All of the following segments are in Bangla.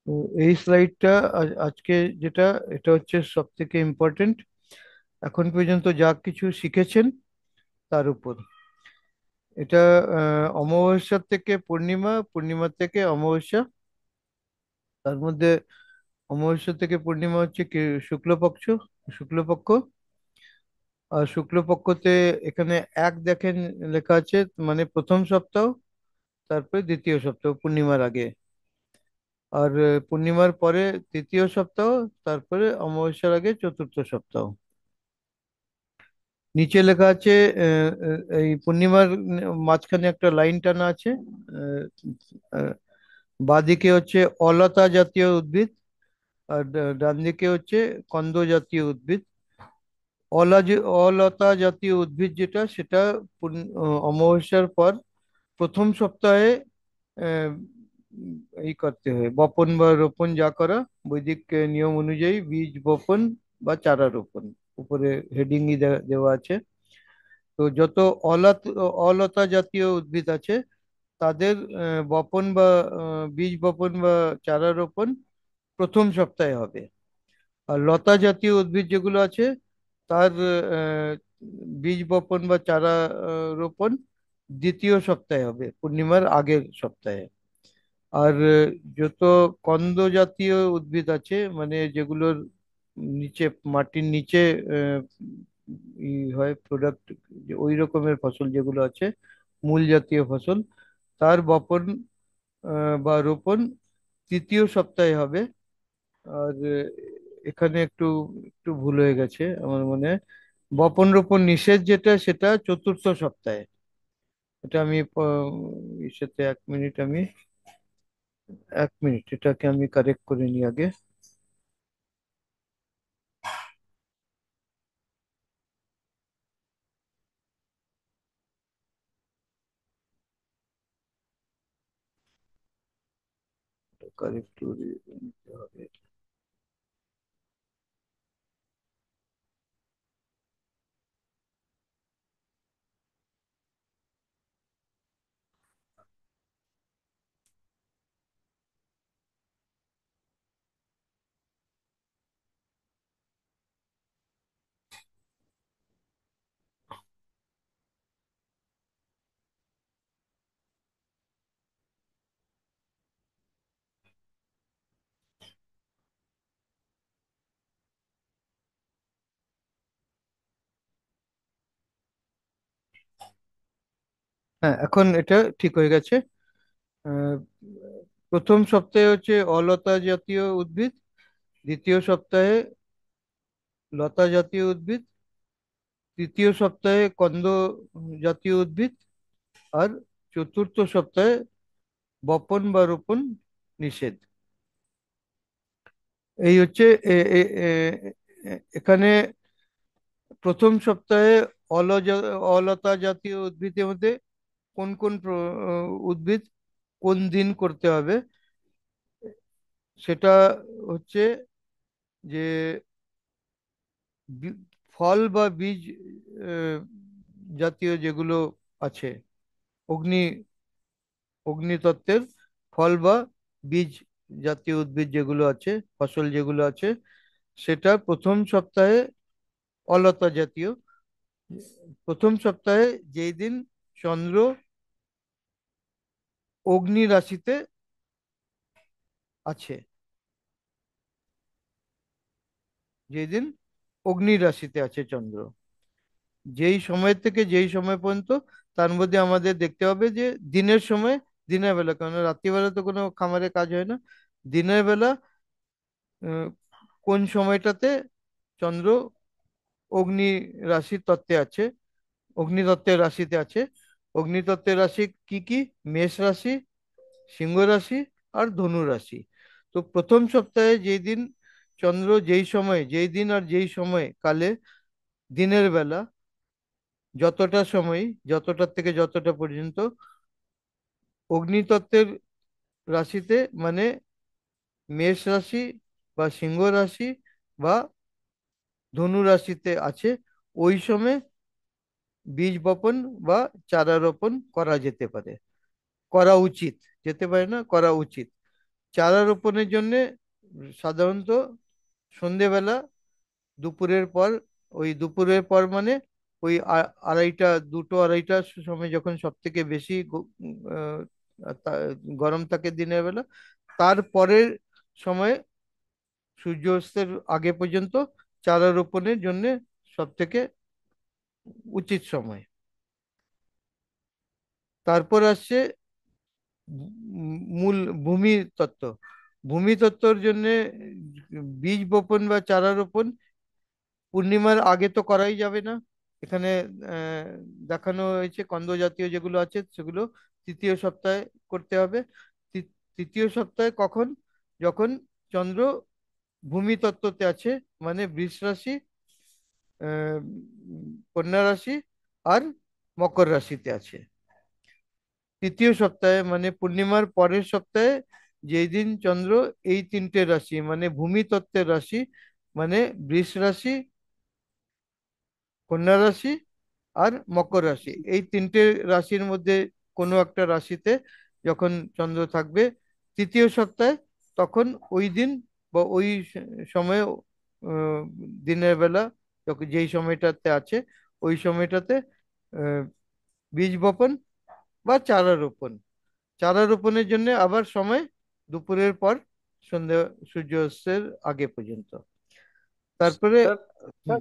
তো এই স্লাইডটা আজকে যেটা, এটা হচ্ছে সব থেকে ইম্পর্টেন্ট এখন পর্যন্ত যা কিছু শিখেছেন তার উপর। এটা অমাবস্যার থেকে পূর্ণিমা, পূর্ণিমা থেকে অমাবস্যা, তার মধ্যে অমাবস্যা থেকে পূর্ণিমা হচ্ছে কি শুক্লপক্ষ, শুক্লপক্ষ। আর শুক্লপক্ষতে এখানে এক দেখেন লেখা আছে, মানে প্রথম সপ্তাহ, তারপরে দ্বিতীয় সপ্তাহ পূর্ণিমার আগে। আর পূর্ণিমার পরে তৃতীয় সপ্তাহ, তারপরে অমাবস্যার আগে চতুর্থ সপ্তাহ। নিচে লেখা আছে এই পূর্ণিমার মাঝখানে একটা লাইন টানা আছে। আহ, আহ, বাঁদিকে হচ্ছে অলতা জাতীয় উদ্ভিদ, আর ডান দিকে হচ্ছে কন্দ জাতীয় উদ্ভিদ। অলতা জাতীয় উদ্ভিদ যেটা, সেটা অমাবস্যার পর প্রথম সপ্তাহে আহ, এই করতে হয়, বপন বা রোপণ যা করা বৈদিক নিয়ম অনুযায়ী, বীজ বপন বা চারা রোপণ। উপরে হেডিংই দেওয়া আছে। তো যত অলত অলতা জাতীয় উদ্ভিদ আছে তাদের বপন বা বীজ বপন বা চারা রোপণ প্রথম সপ্তাহে হবে। আর লতা জাতীয় উদ্ভিদ যেগুলো আছে তার আহ, বীজ বপন বা চারা রোপণ দ্বিতীয় সপ্তাহে হবে, পূর্ণিমার আগের সপ্তাহে। আর যত কন্দ জাতীয় উদ্ভিদ আছে, মানে যেগুলোর নিচে, মাটির নিচে আহ, হয় প্রোডাক্ট, ওই রকমের ফসল যেগুলো আছে, মূল জাতীয় ফসল, তার বপন বা রোপণ তৃতীয় সপ্তাহে হবে। আর এখানে একটু একটু ভুল হয়ে গেছে আমার মনে হয়। বপন রোপণ নিষেধ যেটা, সেটা চতুর্থ সপ্তাহে। এটা আমি এর সাথে 1 মিনিট, আমি 1 মিনিট এটাকে আমি কারেক্ট করে নিই আগে। কারেক্ট করে নিতে হবে। হ্যাঁ, এখন এটা ঠিক হয়ে গেছে। আহ, প্রথম সপ্তাহে হচ্ছে অলতা জাতীয় উদ্ভিদ, দ্বিতীয় সপ্তাহে লতা জাতীয় উদ্ভিদ, তৃতীয় সপ্তাহে কন্দ জাতীয় উদ্ভিদ, আর চতুর্থ সপ্তাহে বপন বা রোপণ নিষেধ। এই হচ্ছে এখানে প্রথম সপ্তাহে অলতা জাতীয় উদ্ভিদের মধ্যে কোন কোন উদ্ভিদ কোন দিন করতে হবে, সেটা হচ্ছে যে বি- ফল বা বীজ আহ, জাতীয় যেগুলো আছে, অগ্নি অগ্নিতত্ত্বের ফল বা বীজ জাতীয় উদ্ভিদ যেগুলো আছে, ফসল যেগুলো আছে, সেটা প্রথম সপ্তাহে অলতা জাতীয়। প্রথম সপ্তাহে যেই দিন চন্দ্র অগ্নি রাশিতে আছে, যেই দিন অগ্নি রাশিতে আছে চন্দ্র, যেই সময় থেকে যেই সময় পর্যন্ত, তার মধ্যে আমাদের দেখতে হবে যে দিনের সময়, দিনের বেলা, কারণ রাত্রিবেলা তো কোনো খামারে কাজ হয় না। দিনের বেলা আহ, কোন সময়টাতে চন্দ্র অগ্নি রাশির তত্ত্বে আছে, অগ্নিতত্ত্বের রাশিতে আছে। অগ্নিতত্ত্বের রাশি কি কি? মেষ রাশি, সিংহ রাশি আর ধনু রাশি। তো প্রথম সপ্তাহে যেই দিন চন্দ্র, যেই সময়, যেই দিন আর যেই সময় কালে, দিনের বেলা যতটা সময়, যতটা থেকে যতটা পর্যন্ত অগ্নিতত্ত্বের রাশিতে, মানে মেষ রাশি বা সিংহ রাশি বা ধনু রাশিতে আছে, ওই সময় বীজ বপন বা চারা রোপণ করা যেতে পারে, করা উচিত। যেতে পারে না, করা উচিত। চারা রোপণের জন্য সাধারণত সন্ধেবেলা, দুপুরের পর, ওই দুপুরের পর মানে ওই আড়াইটা, দুটো আড়াইটার সময় যখন সব থেকে বেশি গরম থাকে দিনের বেলা, তারপরের সময় সূর্যাস্তের আগে পর্যন্ত চারা রোপণের জন্য সব থেকে উচিত সময়। তারপর আসছে মূল ভূমি তত্ত্ব। ভূমি তত্ত্বর জন্য বীজ বপন বা চারা রোপণ পূর্ণিমার আগে তো করাই যাবে না। এখানে আহ, দেখানো হয়েছে কন্দ জাতীয় যেগুলো আছে সেগুলো তৃতীয় সপ্তাহে করতে হবে। তৃতীয় সপ্তাহে কখন? যখন চন্দ্র ভূমি তত্ত্বতে আছে, মানে বৃষ রাশি, আহ, কন্যা রাশি আর মকর রাশিতে আছে। তৃতীয় সপ্তাহে মানে পূর্ণিমার পরের সপ্তাহে, যেই দিন চন্দ্র এই তিনটে রাশি মানে ভূমি তত্ত্বের রাশি, মানে বৃষ রাশি, কন্যা রাশি আর মকর রাশি, এই তিনটে রাশির মধ্যে কোনো একটা রাশিতে যখন চন্দ্র থাকবে তৃতীয় সপ্তাহে, তখন ওই দিন বা ওই সময়ে, আহ, দিনের বেলা, যখন যেই সময়টাতে আছে ওই সময়টাতে আহ, বীজ বপন বা চারা রোপণ। চারা রোপণের জন্য আবার সময় দুপুরের পর সন্ধ্যা, সূর্যাস্তের আগে পর্যন্ত। তারপরে স্যার, হুম, স্যার,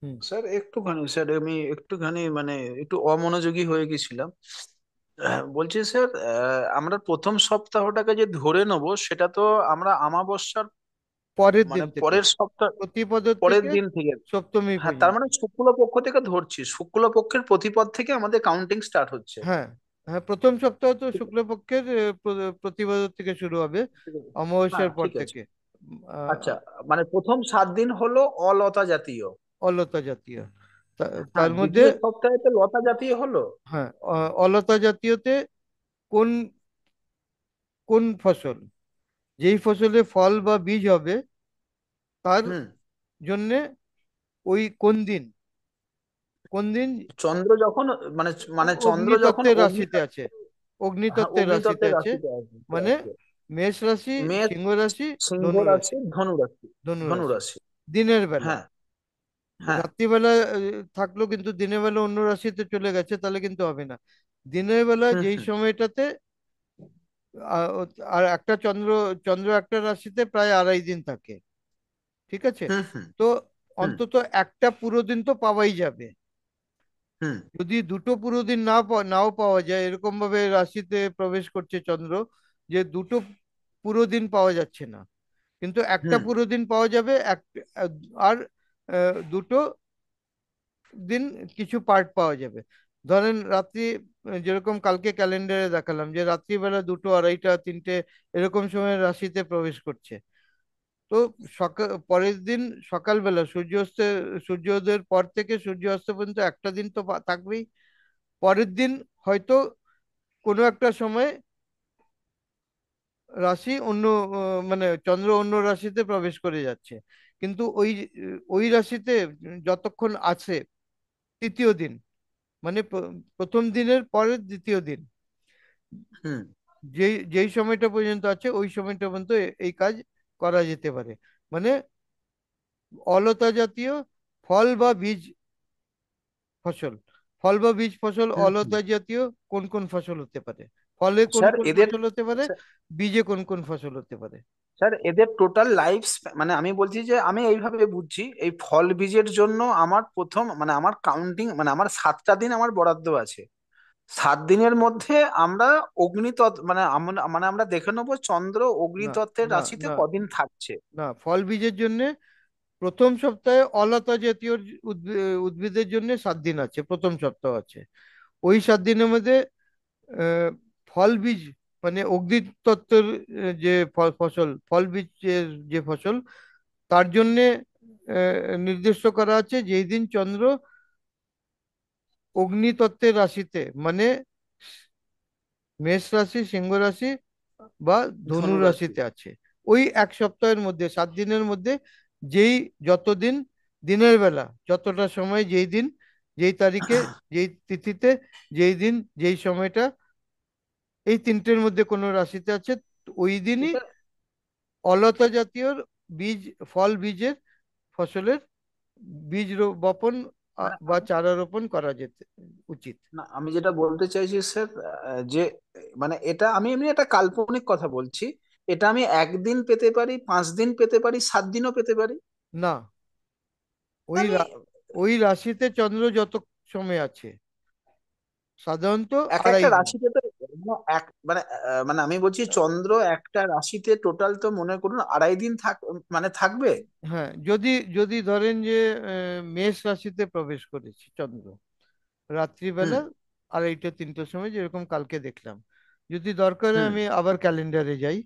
হুম। স্যার একটুখানি, স্যার আমি একটুখানি মানে একটু অমনোযোগী হয়ে গেছিলাম। বলছি স্যার, আমরা প্রথম সপ্তাহটাকে যে ধরে নেব, সেটা তো আমরা আমাবস্যার পরের মানে দিন থেকে, পরের সপ্তাহ, প্রতিপদের পরের থেকে দিন থেকে। সপ্তমী হ্যাঁ, তার পর্যন্ত। মানে শুক্লপক্ষ থেকে ধরছি, শুক্লপক্ষের প্রতিপদ থেকে আমাদের কাউন্টিং স্টার্ট হচ্ছে। হ্যাঁ, হ্যাঁ, প্রথম সপ্তাহ তো ঠিক শুক্লপক্ষের প্রতিপদ থেকে শুরু হবে, ঠিক আছে। হ্যাঁ, অমাবস্যার পর ঠিক আছে। থেকে। আচ্ছা, আহ, মানে প্রথম 7 দিন হলো অলতা জাতীয়। অলতা জাতীয়। হ্যাঁ, তার মধ্যে, দ্বিতীয় সপ্তাহে তো লতা জাতীয় হলো। হ্যাঁ, অলতা জাতীয়তে কোন কোন ফসল, যেই ফসলে ফল বা বীজ হবে তার হুম। জন্যে ওই কোন দিন, কোন দিন চন্দ্র যখন মানে মানে চন্দ্র যখন অগ্নিতত্ত্বের অগ্নি, রাশিতে আছে, হ্যাঁ, অগ্নিতত্ত্বের রাশিতে অগ্নিতত্ত্বের আছে, রাশিতে আছে। মানে মেষ রাশি, মেষ, সিংহ রাশি, সিংহ ধনু রাশি, রাশি, ধনু রাশি। ধনু ধনু রাশি রাশি। দিনের বেলা। হ্যাঁ, হ্যাঁ। রাত্রিবেলা থাকলো, কিন্তু দিনের বেলা অন্য রাশিতে চলে গেছে, তাহলে কিন্তু হবে না। দিনের বেলা হুম, যেই হুম, সময়টাতে আর একটা চন্দ্র, চন্দ্র একটা রাশিতে প্রায় 2.5 দিন থাকে, ঠিক আছে? হুম, হুম, তো হুম, অন্তত একটা পুরো দিন তো পাওয়াই যাবে। হুম, যদি দুটো পুরো দিন নাও পাওয়া যায়, এরকম ভাবে রাশিতে প্রবেশ করছে চন্দ্র যে দুটো পুরো দিন পাওয়া যাচ্ছে না, কিন্তু একটা হুম, পুরো দিন পাওয়া যাবে, আর দুটো দিন কিছু পার্ট পাওয়া যাবে। ধরেন রাত্রি, যেরকম কালকে ক্যালেন্ডারে দেখালাম যে রাত্রিবেলা দুটো, আড়াইটা, তিনটে এরকম সময় রাশিতে প্রবেশ করছে। তো সকাল, পরের দিন সকালবেলা সূর্যোদয়ের পর থেকে সূর্য অস্ত পর্যন্ত একটা দিন তো থাকবেই। পরের দিন হয়তো কোনো একটা সময় রাশি অন্য, মানে চন্দ্র অন্য রাশিতে প্রবেশ করে যাচ্ছে, কিন্তু ওই রাশিতে যতক্ষণ আছে তৃতীয় দিন, মানে প্রথম দিনের পরের দ্বিতীয় দিন, হুম। যেই যেই সময়টা পর্যন্ত আছে ওই সময়টা পর্যন্ত এই কাজ করা যেতে পারে। মানে অলতা জাতীয় ফল বা বীজ ফসল, ফল বা বীজ ফসল হুম, হুম। অলতা জাতীয় কোন কোন ফসল হতে পারে, ফলে কোন স্যার কোন এদের, ফসল হতে পারে, বীজে কোন কোন ফসল হতে পারে। স্যার এদের টোটাল লাইফ, মানে আমি বলছি যে আমি এইভাবে বুঝছি, এই ফল বীজের জন্য আমার প্রথম মানে আমার কাউন্টিং মানে আমার 7টা দিন আমার বরাদ্দ আছে। 7 দিনের মধ্যে আমরা অগ্নিতত্ত্ব মানে মানে আমরা দেখে নেবো চন্দ্র না, অগ্নিতত্ত্বের না, রাশিতে না, কদিন থাকছে। না, ফল বীজের জন্য প্রথম সপ্তাহে অলতা জাতীয় উদ্ভিদের জন্য 7 দিন আছে, প্রথম সপ্তাহ আছে। ওই 7 দিনের মধ্যে আহ, ফল বীজ মানে অগ্নিতত্ত্বের যে ফসল, ফল বীজের যে ফসল, তার জন্যে নির্দিষ্ট করা আছে যেই দিন চন্দ্র অগ্নিতত্ত্বের রাশিতে, মানে মেষ রাশি, সিংহ রাশি বা ধনু ধনু রাশি। রাশিতে আছে। ওই এক সপ্তাহের মধ্যে, 7 দিনের মধ্যে, যেই যতদিন দিনের বেলা, যতটা সময়, যেই দিন, যেই তারিখে, যেই তিথিতে, যেই দিন, যেই সময়টা, এই তিনটের মধ্যে কোনো রাশিতে আছে, ওই দিনই এটা অলতা জাতীয় বীজ, ফল বীজের ফসলের বপন মানে বা চারা রোপণ করা যেতে উচিত। না, আমি যেটা বলতে চাইছি স্যার, যে মানে এটা আমি এমনি একটা কাল্পনিক কথা বলছি। এটা আমি একদিন পেতে পারি, 5 দিন পেতে পারি, 7 দিনও পেতে পারি। না, ওই আমি ওই রাশিতে চন্দ্র যত সময় আছে, সাধারণত এক একটা 2.5 দিন। রাশিতে তো মানে আমি বলছি চন্দ্র একটা রাশিতে টোটাল তো মনে করুন 2.5 দিন মানে থাকবে। হ্যাঁ, যদি যদি ধরেন যে মেষ রাশিতে প্রবেশ করেছে চন্দ্র হুম। রাত্রিবেলা 2:30-3টের সময়, যেরকম কালকে দেখলাম। যদি দরকার হয় হুম। আমি আবার ক্যালেন্ডারে যাই,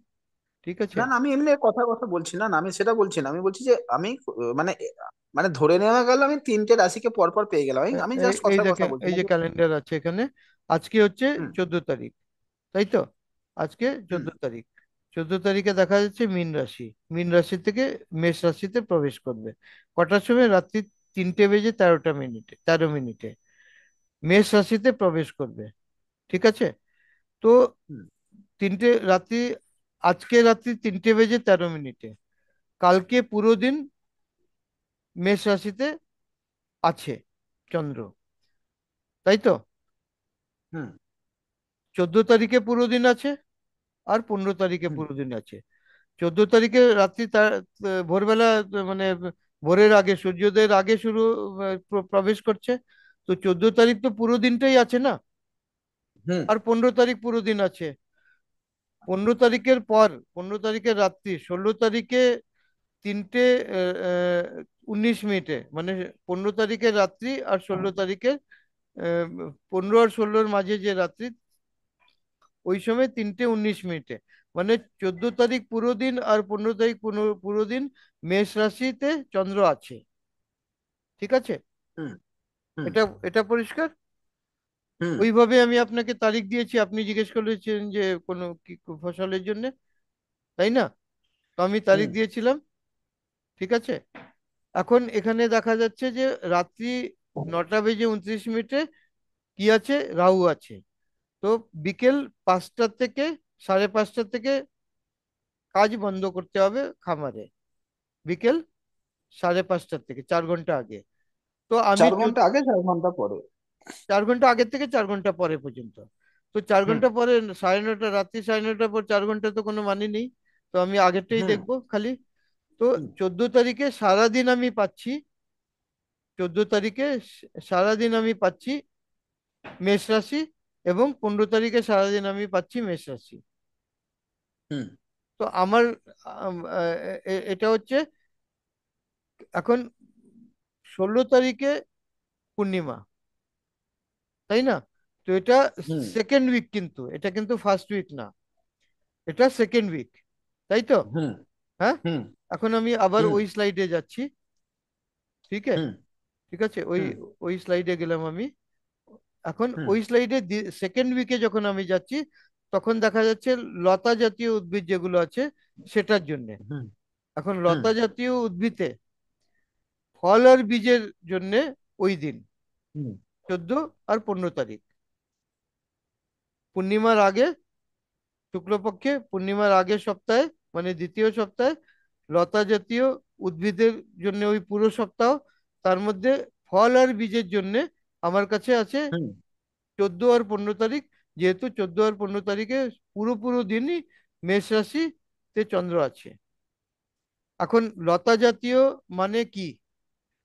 ঠিক আছে। না না, আমি এমনি কথা কথা বলছি না, না আমি সেটা বলছি না, আমি বলছি যে আমি মানে মানে ধরে নেওয়া গেল আমি 3টে রাশিকে পরপর পেয়ে গেলাম, আমি এই জাস্ট এই কথার কথা দেখেন, বলছি এই না যে ক্যালেন্ডার আছে এখানে, আজকে হচ্ছে হুম। 14 তারিখ, তাই তো? আজকে হুম। 14 তারিখ। 14 তারিখে দেখা যাচ্ছে মীন রাশি, মীন রাশি থেকে মেষ রাশিতে প্রবেশ করবে। কটার সময়? রাত্রি 3:13 মিনিটে, 13 মিনিটে মেষ রাশিতে প্রবেশ করবে, ঠিক আছে। তো হুম। রাত্রি, আজকে রাত্রি 3:13 মিনিটে, কালকে পুরো দিন মেষ রাশিতে আছে চন্দ্র, তাই তো? হুম। 14 তারিখে পুরো দিন আছে, আর 15 তারিখে হুম। পুরো দিন আছে। 14 তারিখে রাত্রি তার ভোরবেলা, মানে ভোরের আগে, সূর্যোদয়ের আগে শুরু, প্রবেশ করছে। তো 14 তারিখ তো পুরো দিনটাই আছে না, হুম। আর 15 তারিখ পুরো দিন আছে। 15 তারিখের পর, 15 তারিখের রাত্রি, 16 তারিখে 3:19 মিনিটে, মানে 15 তারিখের রাত্রি আর 16 তারিখের, 15 আর 16-র মাঝে যে রাত্রি, ওই সময় 3:19 মিনিটে, মানে 14 তারিখ পুরো দিন আর 15 তারিখ পুরো পুরো দিন মেষ রাশিতে চন্দ্র আছে, ঠিক আছে। হুম। হুম। এটা এটা পরিষ্কার। হুম। ওইভাবে আমি আপনাকে তারিখ দিয়েছি, আপনি জিজ্ঞেস করেছেন যে কোনো কি ফসলের জন্য, তাই না? তো আমি তারিখ হুম। দিয়েছিলাম, ঠিক আছে। এখন এখানে দেখা যাচ্ছে যে রাত্রি 9:29 মিনিটে কি আছে? রাহু আছে। তো বিকেল 5টা থেকে, 5:30 থেকে কাজ বন্ধ করতে হবে খামারে, বিকেল 5:30 থেকে 4 ঘন্টা আগে। তো আমি 4 ঘন্টা আগে, 4 ঘন্টা পরে। 4 ঘন্টা আগের থেকে 4 ঘন্টা পরে পর্যন্ত। তো চার হুম। ঘন্টা পরে, 9:30, রাত্রি 9:30 পর 4 ঘন্টা তো কোনো মানে নেই। তো আমি আগেরটাই হুম। দেখবো খালি। তো হুম। 14 তারিখে সারাদিন আমি পাচ্ছি, 14 তারিখে সারাদিন আমি পাচ্ছি মেষ রাশি, এবং 15 তারিখে সারাদিন আমি পাচ্ছি মেষ রাশি। হুম। তো আমার এটা হচ্ছে এখন 16 তারিখে পূর্ণিমা, তাই না? তো এটা হুম। সেকেন্ড উইক, কিন্তু এটা কিন্তু ফার্স্ট উইক না, এটা সেকেন্ড উইক, তাই তো? হুম। হ্যাঁ। হুম। এখন আমি আবার হুম। ওই স্লাইডে যাচ্ছি, ঠিক আছে, হুম। ঠিক আছে, ওই হুম। ওই স্লাইডে গেলাম আমি। এখন হুম। ওই স্লাইডে সেকেন্ড উইকে যখন আমি যাচ্ছি, তখন দেখা যাচ্ছে লতা জাতীয় উদ্ভিদ যেগুলো আছে সেটার জন্য। হুম। এখন হুম। লতা জাতীয় উদ্ভিদে ফল আর বীজের জন্য ওই দিন, হুম। 14 আর 15 তারিখ, পূর্ণিমার আগে, শুক্লপক্ষে পূর্ণিমার আগের সপ্তাহে, মানে দ্বিতীয় সপ্তাহে, লতা জাতীয় উদ্ভিদের জন্য ওই পুরো সপ্তাহ, তার মধ্যে ফল আর বীজের জন্য আমার কাছে আছে হুম। 14 আর 15 তারিখ। যেহেতু 14 আর 15 তারিখে পুরো পুরো দিনই মেষ রাশিতে চন্দ্র আছে। এখন লতা জাতীয় মানে কি?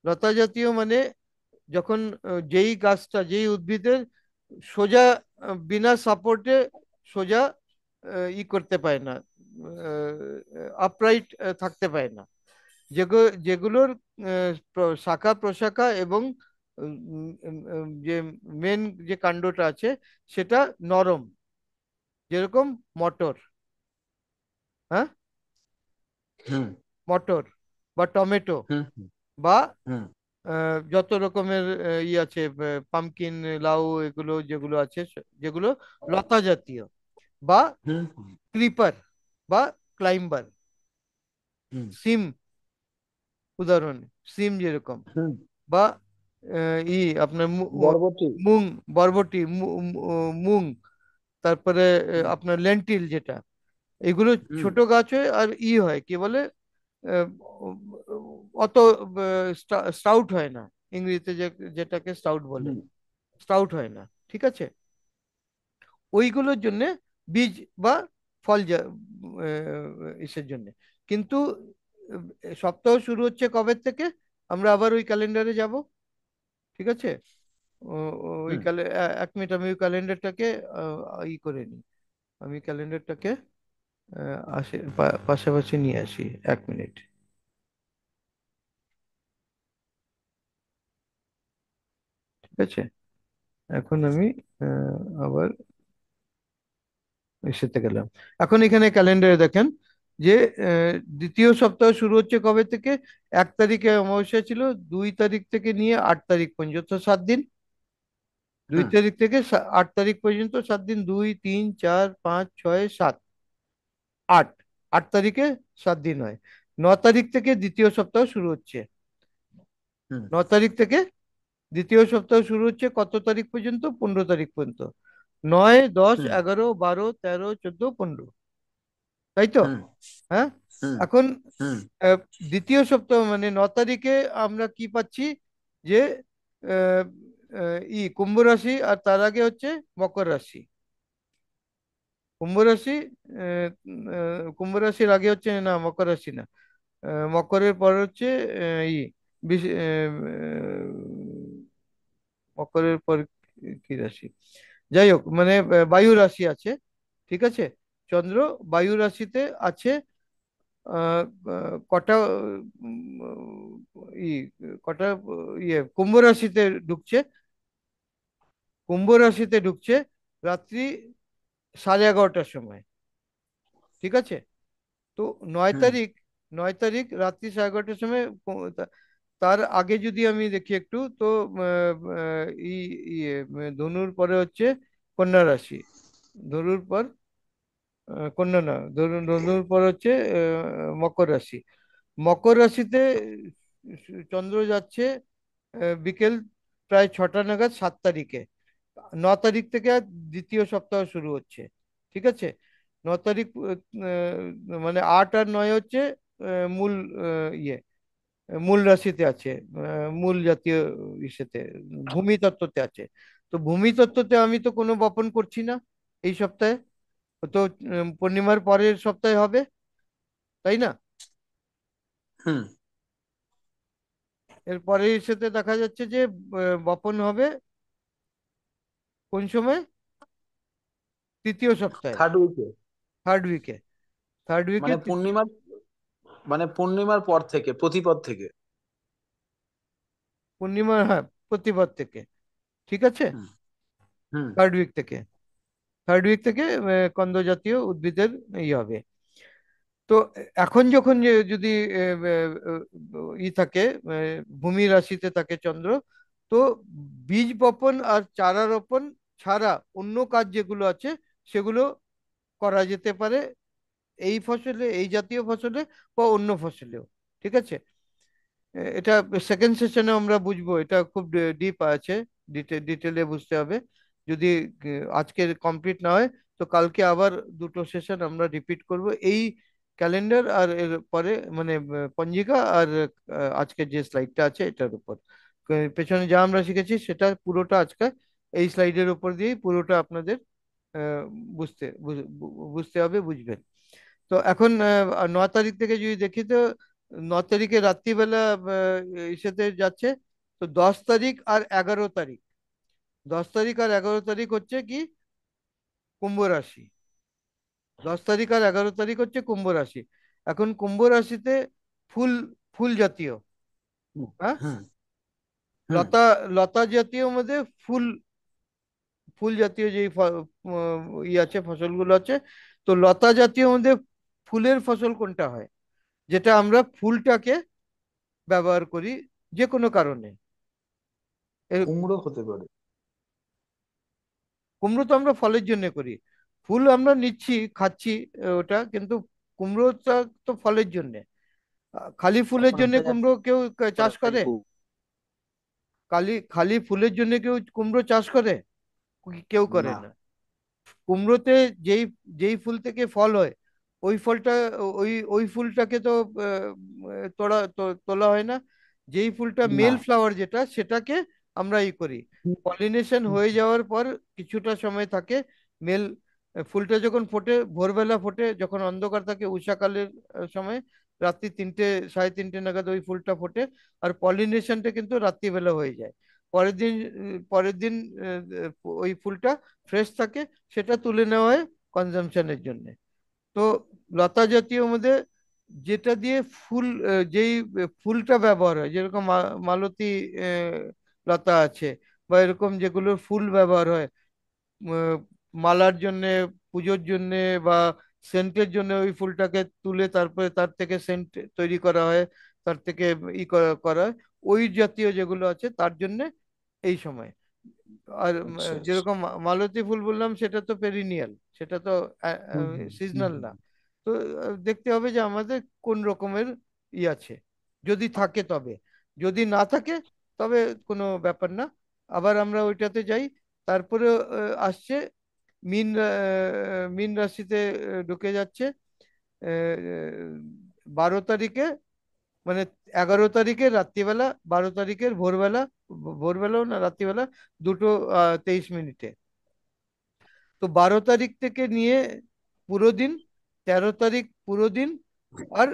লতা জাতীয় মানে যখন যেই গাছটা, যেই উদ্ভিদের সোজা, বিনা সাপোর্টে সোজা করতে পারে না, আপরাইট থাকতে পারে না, যেগুলোর শাখা প্রশাখা এবং যে মেন যে কাণ্ডটা আছে সেটা নরম, যেরকম মটর, হ্যাঁ, হুম। মটর বা টমেটো, হুম। বা হুম। যত রকমের ই আছে, পামকিন, লাউ, এগুলো যেগুলো আছে, যেগুলো লতা জাতীয়, বা হুম। ক্রিপার, বা ক্লাইম্বার, হুম। সিম, উদাহরণ সিম যেরকম, হুম। বা আপনার বরবটি। মুং, বরবটি, মুং, তারপরে হুম। আপনার লেন্টিল যেটা, এগুলো হুম ছোট গাছ হয় আর হয় কি বলে, আহ, অত স্টাউট হয় না, ইংরেজিতে যেটাকে স্টাউট বলে, হুম স্টাউট হয় না, ঠিক আছে। ওইগুলোর জন্য বীজ বা ফল ইসের জন্য। কিন্তু সপ্তাহ শুরু হচ্ছে কবে থেকে, আমরা আবার ওই ক্যালেন্ডারে যাব, ঠিক আছে। ওই হুম এক মিনিট, আমি ওই ক্যালেন্ডারটাকে ই করে নিই, আমি ক্যালেন্ডারটাকে পাশাপাশি নিয়ে আসি, এক মিনিট, ঠিক আছে। এখন আমি আবার এসেতে গেলাম। এখন এখানে ক্যালেন্ডারে দেখেন যে দ্বিতীয় সপ্তাহ শুরু হচ্ছে কবে থেকে, 1 তারিখে অমাবস্যা ছিল, 2 তারিখ থেকে নিয়ে 8 তারিখ পর্যন্ত 7 দিন, দুই হুম তারিখ থেকে 8 তারিখ পর্যন্ত 7 দিন, 2, 3, 4, 5, 6, 7, 8, 8 তারিখে 7 দিন হয়। 9 তারিখ থেকে দ্বিতীয় সপ্তাহ শুরু হচ্ছে, হুম 9 তারিখ থেকে দ্বিতীয় সপ্তাহ শুরু হচ্ছে কত তারিখ পর্যন্ত, 15 তারিখ পর্যন্ত, 9, 10, হুম 11, 12, 13, 14, 15, তাই তো? হুম হ্যাঁ। হুম এখন হুম আহ, দ্বিতীয় সপ্তাহ মানে 9 তারিখে আমরা কি পাচ্ছি, যে আহ, কুম্ভ রাশি, আর তার আগে হচ্ছে মকর রাশি। কুম্ভ রাশি, কুম্ভ রাশির আগে হচ্ছে না, মকর রাশি না, মকরের পর হচ্ছে আহ, ই মকরের পর কি রাশি, যাই হোক, মানে বায়ু রাশি আছে, ঠিক আছে। চন্দ্র বায়ু রাশিতে আছে। আহ, কটা ই কটা কুম্ভ রাশিতে ঢুকছে, কুম্ভ রাশিতে ঢুকছে রাত্রি 11:30টার সময়, ঠিক আছে। তো নয় হুম তারিখ 9 তারিখ রাত্রি 11:30টার সময় তার আগে যদি আমি দেখি একটু, তো ধনুর পরে হচ্ছে কন্যা রাশি, ধনুর পর কন্যা না, ধনুর পর হচ্ছে মকর রাশি। মকর রাশিতে চন্দ্র যাচ্ছে বিকেল প্রায় 6টা নাগাদ, 7 তারিখে। 9 তারিখ থেকে আর দ্বিতীয় সপ্তাহ শুরু হচ্ছে, ঠিক আছে। 9 তারিখ মানে 8 আর 9 হচ্ছে মূল মূল রাশিতে আছে, মূল জাতীয় ইসেতে, ভূমি তত্ত্বতে আছে। তো ভূমি তত্ত্বতে আমি তো কোনো বপন করছি না এই সপ্তাহে, তো পূর্ণিমার পরের সপ্তাহে হবে, তাই না? হুম এরপরে সাথে দেখা যাচ্ছে যে বপন হবে কোন সময়, তৃতীয় সপ্তাহে, থার্ড উইকে, থার্ড উইকে, থার্ড উইকে, মানে পূর্ণিমার, মানে পূর্ণিমার পর থেকে, প্রতিপদ থেকে। পূর্ণিমার, হ্যাঁ, প্রতিপদ থেকে, ঠিক আছে, হুম হুম থার্ড উইক থেকে, থার্ড উইক থেকে কন্দ জাতীয় উদ্ভিদের হবে। তো এখন যখন যদি থাকে, ভূমি রাশিতে থাকে চন্দ্র, তো বীজ বপন আর চারা রোপণ ছাড়া অন্য কাজ যেগুলো আছে সেগুলো করা যেতে পারে, এই ফসলে, এই জাতীয় ফসলে বা অন্য ফসলেও, ঠিক আছে। এটা সেকেন্ড সেশনে আমরা বুঝবো, এটা খুব ডিপ আছে, ডিটেলে বুঝতে হবে। যদি আজকের কমপ্লিট না হয়, তো কালকে আবার দুটো সেশন আমরা রিপিট করব এই ক্যালেন্ডার আর এর পরে, মানে পঞ্জিকা আর আজকের যে স্লাইডটা আছে এটার উপর। পেছনে যা আমরা শিখেছি সেটা পুরোটা আজকে এই স্লাইডের উপর দিয়েই পুরোটা আপনাদের আহ, বুঝতে হবে, বুঝবেন। তো এখন 9 তারিখ থেকে যদি দেখি, তো 9 তারিখে রাত্রিবেলা ইসেতে যাচ্ছে। তো 10 তারিখ আর 11 তারিখ, 10 তারিখ আর 11 তারিখ হচ্ছে কি, কুম্ভ রাশি। 10 তারিখ আর 11 তারিখ হচ্ছে কুম্ভ রাশি। এখন কুম্ভ রাশিতে ফুল, ফুল জাতীয়, হুম হ্যাঁ, হুম হুম লতা, লতা জাতীয় মধ্যে ফুল, ফুল জাতীয় যেই আছে, ফসলগুলো আছে, তো লতা জাতীয় মধ্যে ফুলের ফসল কোনটা হয়, যেটা আমরা ফুলটাকে ব্যবহার করি যে কোনো কারণে। এর কুমড়ো হতে পারে। কুমড়ো তো আমরা ফলের জন্য করি, ফুল আমরা নিচ্ছি, খাচ্ছি, ওটা কিন্তু কুমড়োটা তো ফলের জন্য। খালি ফুলের এখন জন্য দেখা যাচ্ছে কুমড়ো কেউ চাষ করে? ফেসবুক। খালি খালি ফুলের জন্য কেউ কুমড়ো চাষ করে? কেউ করে না। না। কুমড়োতে যেই যেই ফুল থেকে ফল হয়, ওই ফলটা, ওই ওই ফুলটাকে তো তোলা হয় না। যেই ফুলটা না। মেল ফ্লাওয়ার যেটা, সেটাকে আমরা ই করি। হুম, পলিনেশন হুম, হয়ে যাওয়ার পর কিছুটা সময় থাকে, মেল ফুলটা যখন ফোটে, ভোরবেলা ফোটে, যখন অন্ধকার থাকে উষাকালের সময়, রাত্রি 3টে 3:30 নাগাদ ওই ফুলটা ফোটে। আর পলিনেশনটা কিন্তু রাত্রিবেলা হয়ে যায়। পরের দিন ওই ফুলটা ফ্রেশ থাকে, সেটা তুলে নেওয়া হয় কনজামশনের জন্য। তো লতা জাতীয় মধ্যে যেটা দিয়ে যেই ফুলটা ব্যবহার হয়, যেরকম মালতী আহ, লতা আছে, বা এরকম যেগুলোর ফুল ব্যবহার হয় আহ, মালার জন্যে, পুজোর জন্যে, বা সেন্টের জন্য, ওই ফুলটাকে তুলে তারপরে তার থেকে সেন্ট তৈরি করা হয়, তার থেকে করা হয়, ওই জাতীয় যেগুলো আছে তার জন্য এই সময়। আর আচ্ছা আচ্ছা। যেরকম মালতী ফুল বললাম, সেটা তো পেরিনিয়াল, সেটা তো হুম হুম হুম সিজনাল হুম না। তো দেখতে হবে যে আমাদের কোন রকমের আছে, যদি থাকে তবে। যদি না থাকে তবে কোনো ব্যাপার না, আবার আমরা ওইটাতে যাই। তারপরে আসছে মীন রাশিতে ঢুকে যাচ্ছে 12 তারিখে, মানে 11 তারিখের রাত্রিবেলা, 12 তারিখের ভোরবেলা, ভোরবেলাও না, রাত্রিবেলা 2:23 তো 12 তারিখ থেকে নিয়ে পুরো দিন, 13 তারিখ পুরো দিন, আর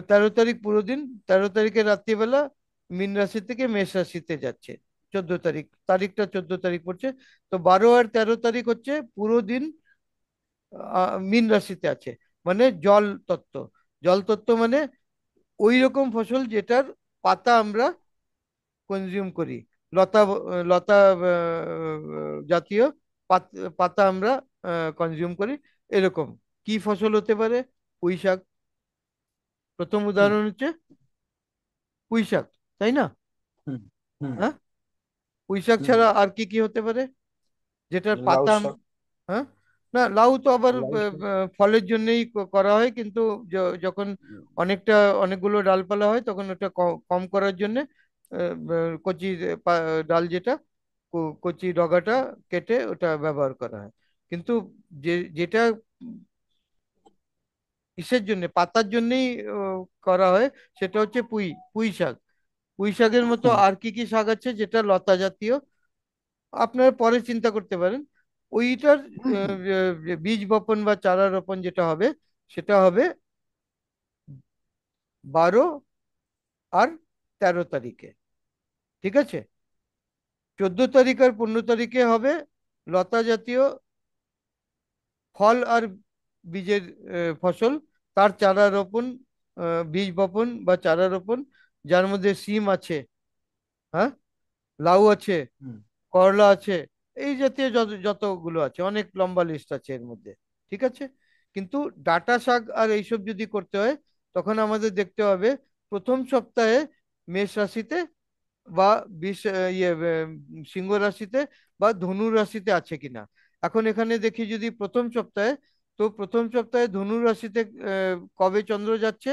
13 তারিখ পুরো দিন, 13 তারিখের রাত্রিবেলা মীন রাশি থেকে মেষ রাশিতে যাচ্ছে। 14 তারিখ, তারিখটা 14 তারিখ পড়ছে। তো 12 আর 13 তারিখ হচ্ছে পুরো দিন মীন রাশিতে আছে, মানে জল তত্ত্ব। জল তত্ত্ব মানে ওই রকম ফসল যেটার পাতা আমরা কনজিউম করি, লতা জাতীয় পাতা আমরা কনজিউম করি। এরকম কি ফসল হতে পারে? পুঁই শাক। প্রথম হুম উদাহরণ হচ্ছে পুঁই শাক, তাই না? হুম হুম। হ্যাঁ, পুঁই শাক হুম, ছাড়া আর কি কি হতে পারে যেটার লাউ পাতা শাক। হ্যাঁ, না, লাউ তো আবার লাউ শাক। ফলের জন্যই করা হয়, কিন্তু যখন অনেকটা অনেকগুলো ডালপালা হয়, তখন ওটা কম করার জন্য কচি ডাল যেটা, কচি ডগাটা কেটে ওটা ব্যবহার করা হয়। কিন্তু যেটা কিসের জন্য, পাতার জন্যই করা হয়, সেটা হচ্ছে পুঁই পুঁই শাক। পুঁই শাকের মতো হুম আর কি কি শাক আছে যেটা লতা জাতীয়, আপনারা পরে চিন্তা করতে পারেন। ওইটার হুম হুম যে বীজ বপন বা চারা রোপণ যেটা হবে, সেটা হবে 12 আর 13 তারিখে। ঠিক আছে? 14 তারিখ আর 15 তারিখে হবে লতা জাতীয় ফল আর বীজের ফসল, তার চারা রোপণ, বীজ বপন বা চারা রোপণ, যার মধ্যে সিম আছে, হ্যাঁ, লাউ আছে, হুম করলা আছে, এই জাতীয় যতগুলো আছে, অনেক লম্বা লিস্ট আছে এর মধ্যে। ঠিক আছে? কিন্তু ডাঁটা শাক আর এইসব যদি করতে হয়, তখন আমাদের দেখতে হবে প্রথম সপ্তাহে মেষ রাশিতে বা সিংহ রাশিতে বা ধনু রাশিতে আছে কিনা। এখন এখানে দেখি যদি প্রথম সপ্তাহে, তো প্রথম সপ্তাহে ধনু রাশিতে কবে চন্দ্র যাচ্ছে?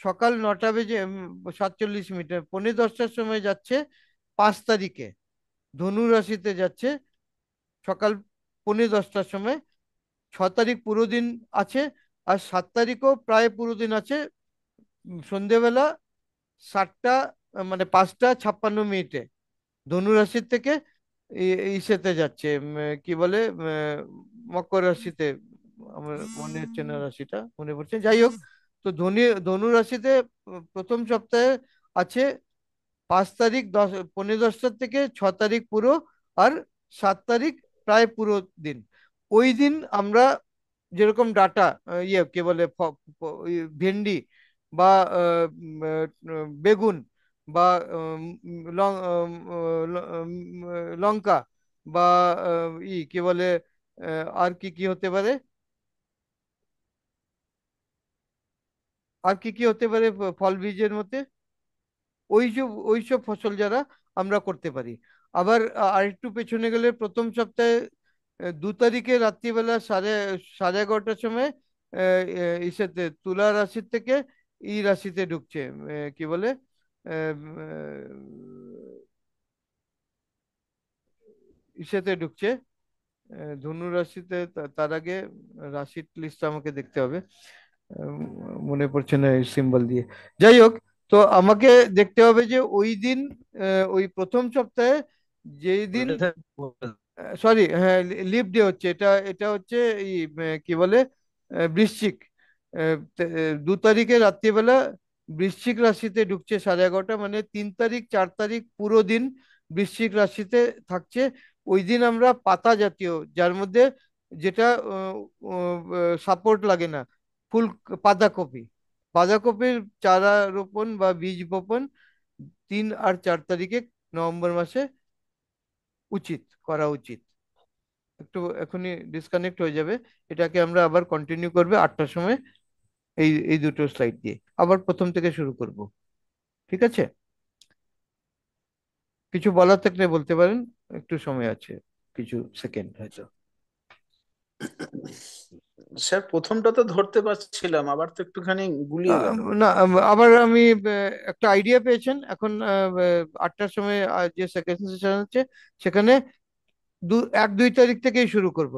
সকাল 9:47, 9:10টার সময় যাচ্ছে 5 তারিখে। ধনু রাশিতে যাচ্ছে সকাল 9:10টার সময়। 6 তারিখ পুরো দিন আছে, আর 7 তারিখও প্রায় পুরো দিন আছে। সন্ধেবেলা 7টা, মানে 5:56 ধনু রাশির থেকে ইসেতে যাচ্ছে, কি বলে, মকর রাশিতে। আমার মনে হচ্ছে না, রাশিটা মনে পড়ছে, যাই হোক। তো ধনু রাশিতে প্রথম সপ্তাহে আছে 5 তারিখ 10, 10:15 থেকে 6 তারিখ পুরো, আর 7 তারিখ প্রায় পুরো দিন। ওই দিন আমরা যেরকম ডাটা, কি বলে, ভেন্ডি, বা বেগুন, বা লঙ্কা, বা কি বলে, আর কি কি হতে পারে, আর কি কি হতে পারে ফল বীজের মধ্যে, ওইসব ফসল যারা আমরা করতে পারি। আবার আরেকটু পেছনে গেলে প্রথম সপ্তাহে 2 তারিখে রাত্রিবেলা সাড়ে সাড়ে 11টার সময় ইসেতে তুলা রাশির থেকে রাশিতে ঢুকছে, কি বলে, আহ, ইসেতে ঢুকছে, ধনু রাশিতে তার আগে রাশির লিস্ট আমাকে দেখতে হবে। উম, মনে পড়ছে না এই সিম্বল দিয়ে। যাই হোক, তো আমাকে দেখতে হবে যে ওই দিন, ওই প্রথম সপ্তাহে যেই দিন, সরি, হ্যাঁ, লিপ ডে হচ্ছে এটা, এটা হচ্ছে এই কি বলে, বৃশ্চিক। 2 তারিখে রাত্রিবেলা বৃশ্চিক রাশিতে ঢুকছে 11:30, মানে 3 তারিখ 4 তারিখ পুরো দিন বৃশ্চিক রাশিতে থাকছে। ওই দিন আমরা পাতা জাতীয়, যার মধ্যে যেটা সাপোর্ট লাগে না, ফুল, বাঁধাকপি, বাঁধাকপির চারা রোপণ বা বীজ বপন 3 আর 4 তারিখে নভেম্বর মাসে উচিত, করা উচিত। একটু এখনই ডিসকানেক্ট হয়ে যাবে, এটাকে আমরা আবার কন্টিনিউ করবে 8টার সময়, এই এই দুটো স্লাইড দিয়ে আবার প্রথম থেকে শুরু করব। ঠিক আছে? কিছু বলার থাকলে বলতে পারেন, একটু সময় আছে, কিছু সেকেন্ড হয়তো। স্যার প্রথমটা তো ধরতে পারছিলাম, আবার তো একটুখানি গুলিয়ে গেল। না, আবার আমি একটা আইডিয়া পেয়েছেন এখন। 8টার সময় যে সেকেন্ড সেশন হচ্ছে, সেখানে 1-2 তারিখ থেকেই শুরু করব।